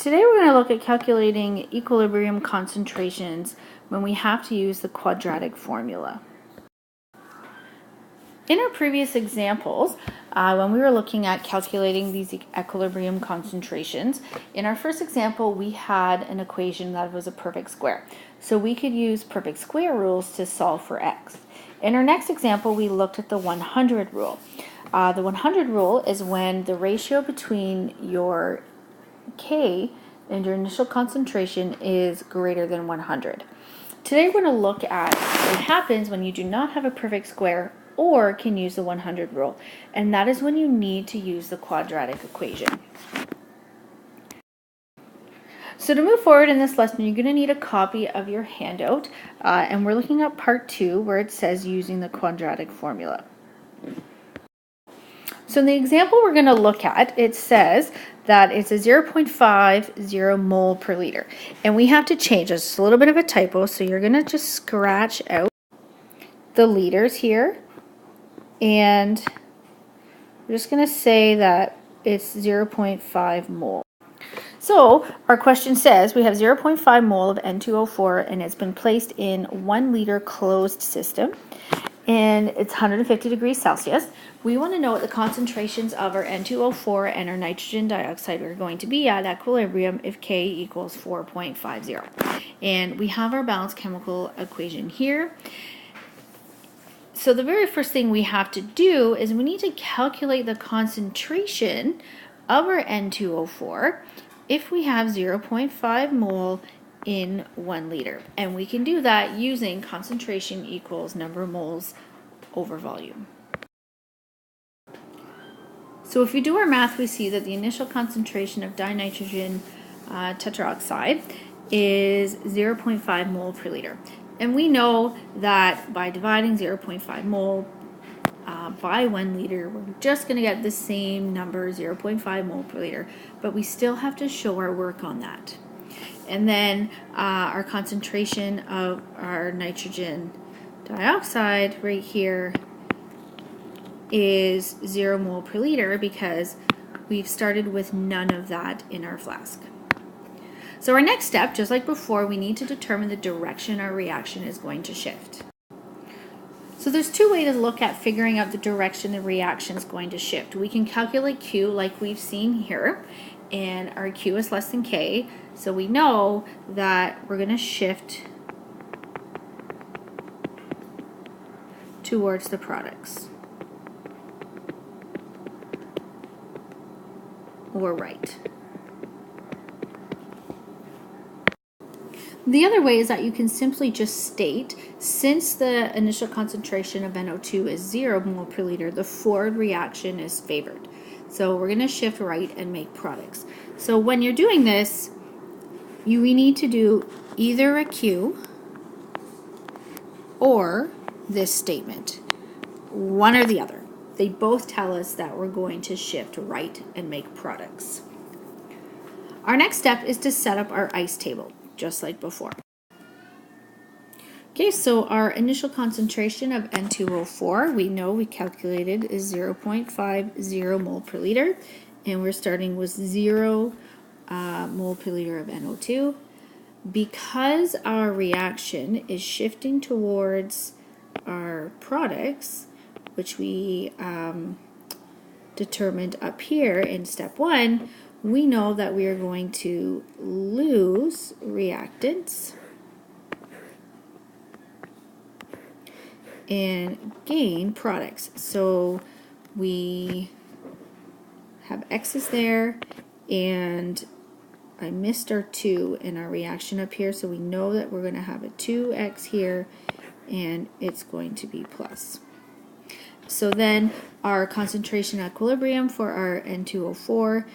Today we're going to look at calculating equilibrium concentrations when we have to use the quadratic formula. In our previous examples, when we were looking at calculating these equilibrium concentrations, in our first example we had an equation that was a perfect square. So we could use perfect square rules to solve for x. In our next example we looked at the 100 rule. The 100 rule is when the ratio between your K and your initial concentration is greater than 100. Today we're going to look at what happens when you do not have a perfect square or can use the 100 rule, and that is when you need to use the quadratic equation. So to move forward in this lesson, you're going to need a copy of your handout, and we're looking at part 2 where it says using the quadratic formula. So in the example we're going to look at, it says that it's a 0.50 mole per liter. And we have to change this. It's a little bit of a typo, so you're going to just scratch out the liters here. And we're just going to say that it's 0.5 mole. So our question says we have 0.5 mole of N2O4 and it's been placed in 1 liter closed system. And it's 150 degrees Celsius. We want to know what the concentrations of our N2O4 and our nitrogen dioxide are going to be at equilibrium if K equals 4.50. And we have our balanced chemical equation here. So the very first thing we have to do is we need to calculate the concentration of our N2O4 if we have 0.5 mole in 1 liter, and we can do that using concentration equals number of moles over volume. So if we do our math, we see that the initial concentration of dinitrogen tetroxide is 0.5 mole per liter, and we know that by dividing 0.5 mole by 1 liter, we're just going to get the same number, 0.5 mole per liter, but we still have to show our work on that. And then our concentration of our nitrogen dioxide right here is 0 mole per liter because we've started with none of that in our flask. So our next step, just like before, we need to determine the direction our reaction is going to shift. So there's two ways to look at figuring out the direction the reaction is going to shift. We can calculate Q like we've seen here, and our Q is less than K, so we know that we're going to shift towards the products, or right. The other way is that you can simply just state, since the initial concentration of NO2 is 0 mole per liter, the forward reaction is favored. So we're going to shift right and make products. So when you're doing this, we need to do either a Q or this statement, one or the other. They both tell us that we're going to shift right and make products. Our next step is to set up our ice table, just like before. Okay, so our initial concentration of N2O4, we know we calculated is 0.50 mole per liter, and we're starting with 0 mole per liter of NO2. Because our reaction is shifting towards our products, which we determined up here in step 1, we know that we are going to lose reactants and gain products. So we have X's there, and I missed our 2 in our reaction up here, so we know that we're going to have a 2X here, and it's going to be plus. So then our concentration equilibrium for our N2O4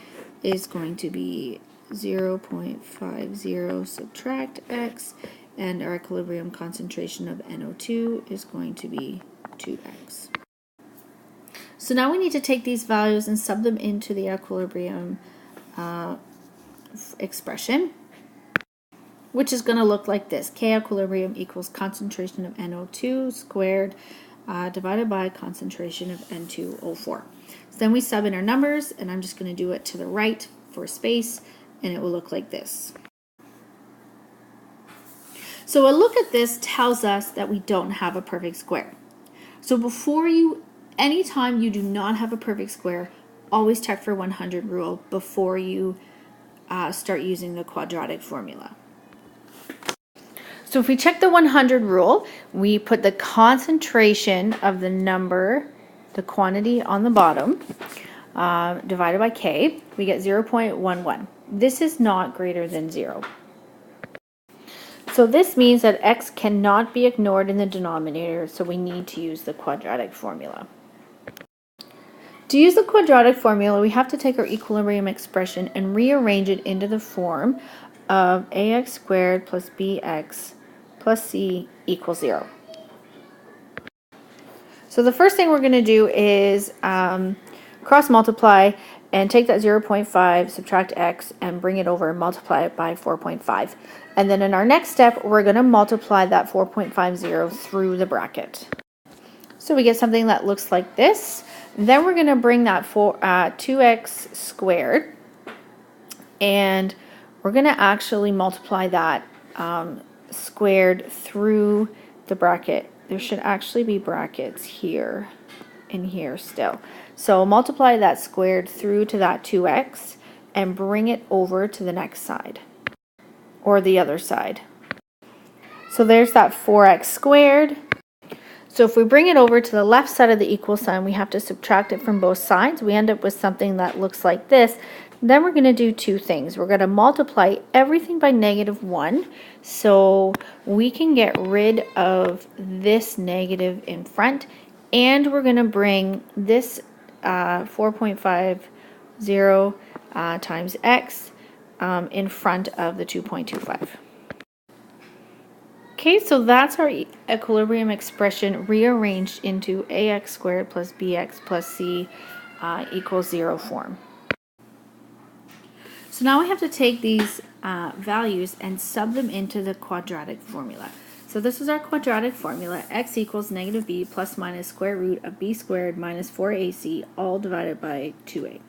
is going to be 0.50 subtract X, and our equilibrium concentration of NO2 is going to be 2X. So now we need to take these values and sub them into the equilibrium expression, which is going to look like this. K equilibrium equals concentration of NO2 squared divided by concentration of N2O4. So then we sub in our numbers, and I'm just going to do it to the right for space, and it will look like this. So a look at this tells us that we don't have a perfect square. So anytime you do not have a perfect square, always check for 100 rule before you start using the quadratic formula. So if we check the 100 rule, we put the concentration of the number, the quantity on the bottom, divided by k, we get 0.11. This is not greater than 0. So this means that x cannot be ignored in the denominator, so we need to use the quadratic formula. To use the quadratic formula, we have to take our equilibrium expression and rearrange it into the form of ax squared plus bx plus c equals 0. So the first thing we're going to do is cross multiply and take that 0.5, subtract x, and bring it over and multiply it by 4.5. And then in our next step, we're going to multiply that 4.50 through the bracket. So we get something that looks like this. Then we're going to bring that 2x squared, and we're going to actually multiply that squared through the bracket. There should actually be brackets here and here still. So multiply that squared through to that 2x and bring it over to the next side or the other side. So there's that 4x squared. So if we bring it over to the left side of the equal sign, we have to subtract it from both sides. We end up with something that looks like this. Then we're going to do two things. We're going to multiply everything by -1, so we can get rid of this negative in front, and we're going to bring this 4.50 times x in front of the 2.25. Okay, so that's our equilibrium expression rearranged into ax squared plus bx plus c equals 0 form. So now we have to take these values and sub them into the quadratic formula. So this is our quadratic formula, x equals negative b plus minus square root of b squared minus 4ac, all divided by 2a.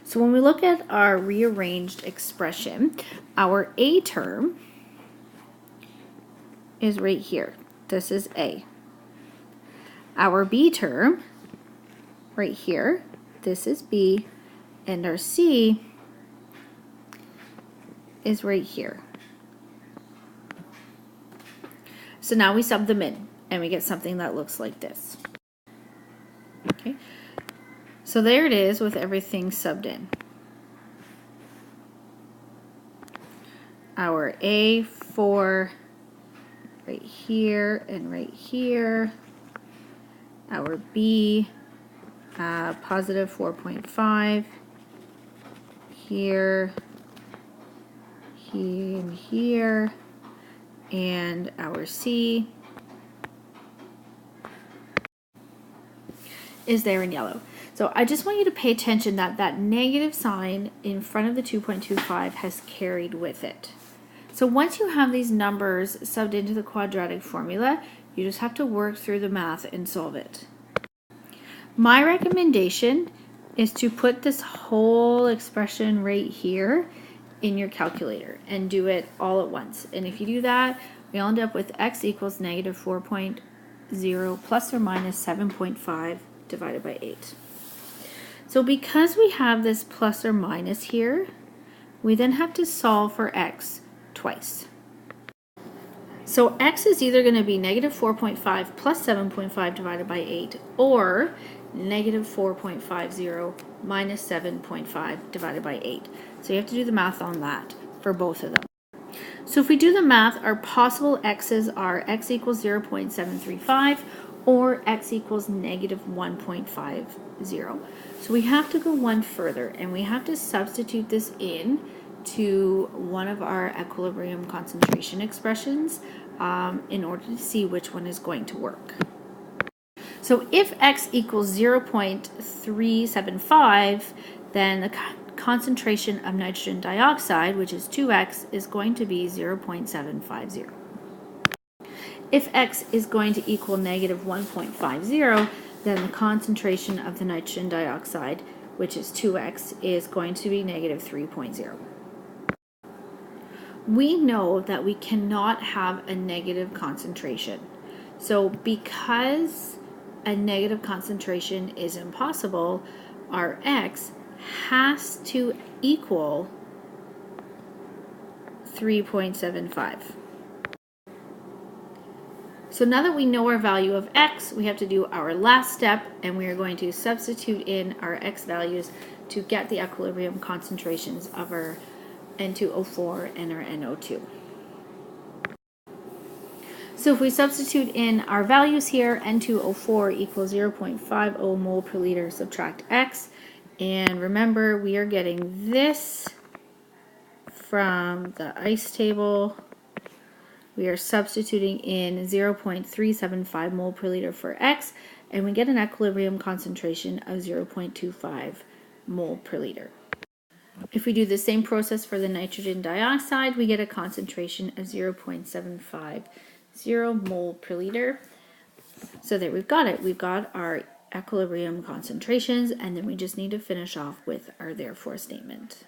So when we look at our rearranged expression, our a term is right here. This is a. Our b term, right here, this is b, and our c is right here. So now we sub them in and we get something that looks like this. Okay, so there it is with everything subbed in. Our A4 right here and right here. Our B positive 4.5 here, and here, and our C is there in yellow. So I just want you to pay attention that that negative sign in front of the 2.25 has carried with it. So once you have these numbers subbed into the quadratic formula, you just have to work through the math and solve it. My recommendation is to put this whole expression right here in your calculator and do it all at once. And if you do that, we end up with x equals negative 4.0 plus or minus 7.5 divided by 8. So because we have this plus or minus here, we then have to solve for x twice. So x is either going to be negative 4.5 plus 7.5 divided by 8, or negative 4.50 minus 7.5 divided by 8. So you have to do the math on that for both of them. So if we do the math, our possible x's are x equals 0.735 or x equals negative 1.50. So we have to go one further, and we have to substitute this in to one of our equilibrium concentration expressions in order to see which one is going to work. So if x equals 0.375, then the concentration of nitrogen dioxide, which is 2x, is going to be 0.750. If x is going to equal negative 1.50, then the concentration of the nitrogen dioxide, which is 2x, is going to be negative 3.0. we know that we cannot have a negative concentration. So because a negative concentration is impossible, our x has to equal 3.75. So now that we know our value of x, we have to do our last step, and we are going to substitute in our x values to get the equilibrium concentrations of our N2O4 and our NO2. So if we substitute in our values here, N2O4 equals 0.50 mole per liter, subtract x, and remember we are getting this from the ice table. We are substituting in 0.375 mole per liter for x, and we get an equilibrium concentration of 0.25 mole per liter. If we do the same process for the nitrogen dioxide, we get a concentration of 0.750 mole per liter. So there we've got it. We've got our equilibrium concentrations, and then we just need to finish off with our therefore statement.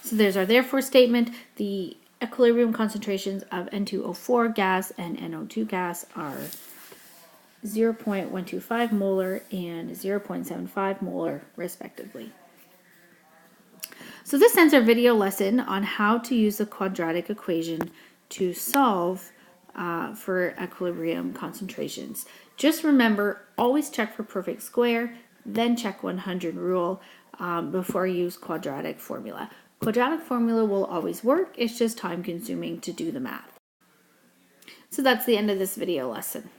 So there's our therefore statement. The equilibrium concentrations of N2O4 gas and NO2 gas are 0.125 molar and 0.75 molar respectively. So this ends our video lesson on how to use the quadratic equation to solve for equilibrium concentrations. Just remember, always check for perfect square, then check 100 rule before you use quadratic formula. Quadratic formula will always work, it's just time consuming to do the math. So that's the end of this video lesson.